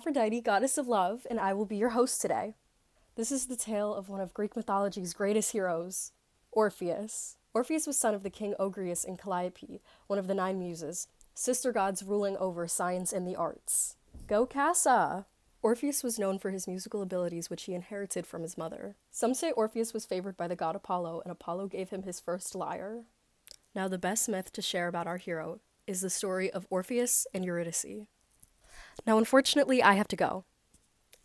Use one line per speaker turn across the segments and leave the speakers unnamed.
Aphrodite, goddess of love, and I will be your host today. This is the tale of one of Greek mythology's greatest heroes, Orpheus. Orpheus was son of the king Ogrius and Calliope, one of the 9 muses, sister gods ruling over science and the arts. Go Casa! Orpheus was known for his musical abilities, which he inherited from his mother. Some say Orpheus was favored by the god Apollo, and Apollo gave him his first lyre. Now, the best myth to share about our hero is the story of Orpheus and Eurydice. Now, unfortunately, I have to go.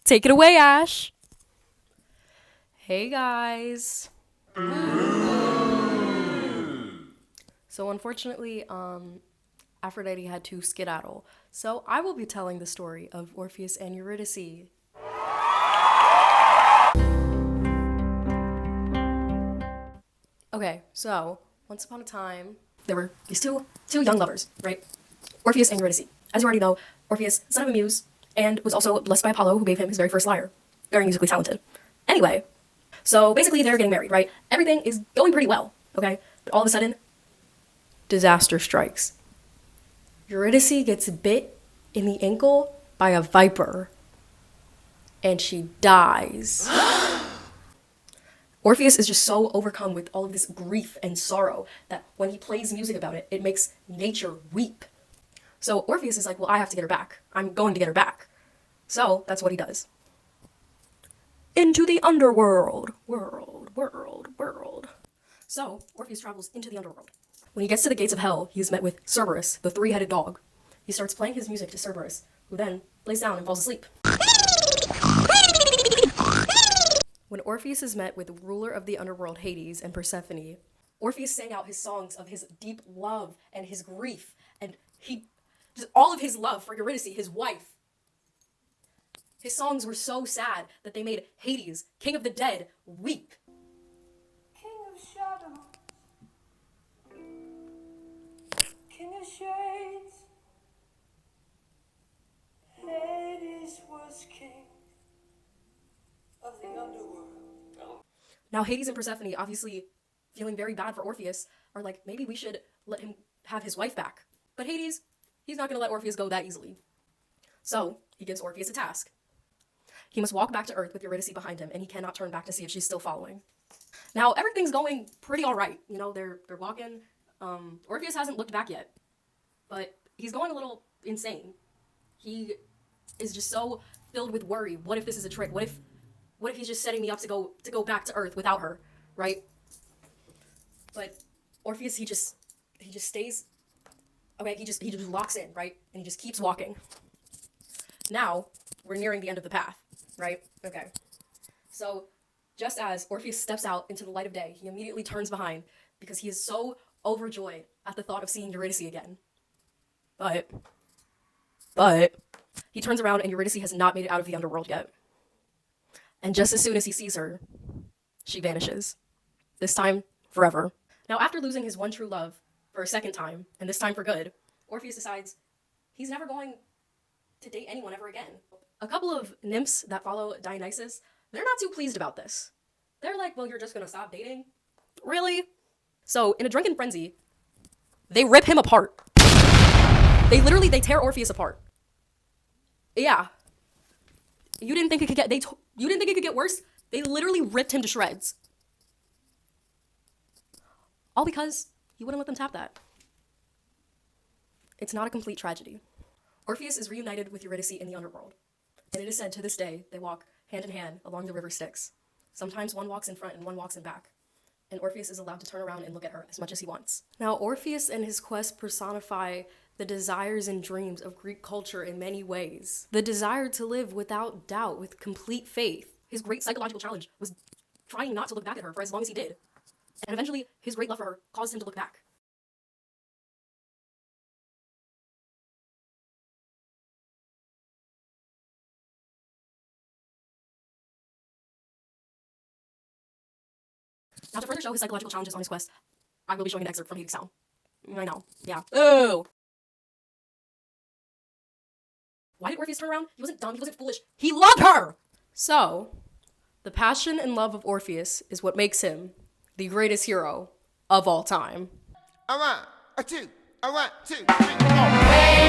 Take it away, Ash! Hey, guys. So, unfortunately, Aphrodite had to skedaddle. So, I will be telling the story of Orpheus and Eurydice. Okay, so, once upon a time, there were these two young lovers, right? Orpheus and Eurydice. As you already know, Orpheus, son of a muse, and was also blessed by Apollo, who gave him his very first lyre. Very musically talented. Anyway, so basically they're getting married, right? Everything is going pretty well, okay? But all of a sudden, disaster strikes. Eurydice gets bit in the ankle by a viper, and she dies. Orpheus is just so overcome with all of this grief and sorrow that when he plays music about it, it makes nature weep. So Orpheus is like, well, I have to get her back. I'm going to get her back. So that's what he does. Into the underworld. World. So Orpheus travels into the underworld. When he gets to the gates of hell, he is met with Cerberus, the 3-headed dog. He starts playing his music to Cerberus, who then lays down and falls asleep. When Orpheus is met with the ruler of the underworld, Hades, and Persephone, Orpheus sang out his songs of his deep love and his grief, and just all of his love for Eurydice, his wife. His songs were so sad that they made Hades, king of the dead, weep.
King of shadows, king of shades, Hades was king of the underworld.
Now Hades and Persephone, obviously feeling very bad for Orpheus, are like, maybe we should let him have his wife back. But Hades, he's not going to let Orpheus go that easily. So he gives Orpheus a task. He must walk back to Earth with Eurydice behind him, and he cannot turn back to see if she's still following. Now, everything's going pretty all right. You know, they're walking. Orpheus hasn't looked back yet, but he's going a little insane. He is just so filled with worry. What if this is a trick? What if he's just setting me up to go back to Earth without her, right? But Orpheus, he just stays. Okay, he just locks in, right? And he just keeps walking. Now, we're nearing the end of the path, right? Okay. So, just as Orpheus steps out into the light of day, he immediately turns behind because he is so overjoyed at the thought of seeing Eurydice again. But, he turns around and Eurydice has not made it out of the underworld yet. And just as soon as he sees her, she vanishes. This time, forever. Now, after losing his one true love for a second time, and this time for good, Orpheus decides he's never going to date anyone ever again. A couple of nymphs that follow Dionysus, they're not too pleased about this. They're like, well, you're just gonna stop dating? Really? So, in a drunken frenzy, they rip him apart. They tear Orpheus apart. Yeah. You didn't think it could get worse? They literally ripped him to shreds. All because he wouldn't let them tap that. It's not a complete tragedy. Orpheus is reunited with Eurydice in the underworld. And it is said to this day they walk hand in hand along the river Styx. Sometimes one walks in front and one walks in back. And Orpheus is allowed to turn around and look at her as much as he wants. Now, Orpheus and his quest personify the desires and dreams of Greek culture in many ways. The desire to live without doubt, with complete faith. His great psychological challenge was trying not to look back at her for as long as he did. And eventually, his great love for her caused him to look back. Now, to further show his psychological challenges on his quest, I will be showing an excerpt from Hades' Sound. I know. Yeah. Oh! Why did Orpheus turn around? He wasn't dumb. He wasn't foolish. He loved her! So, the passion and love of Orpheus is what makes him the greatest hero of all time.
A 1, a 2, a 1, 2, 3, 4.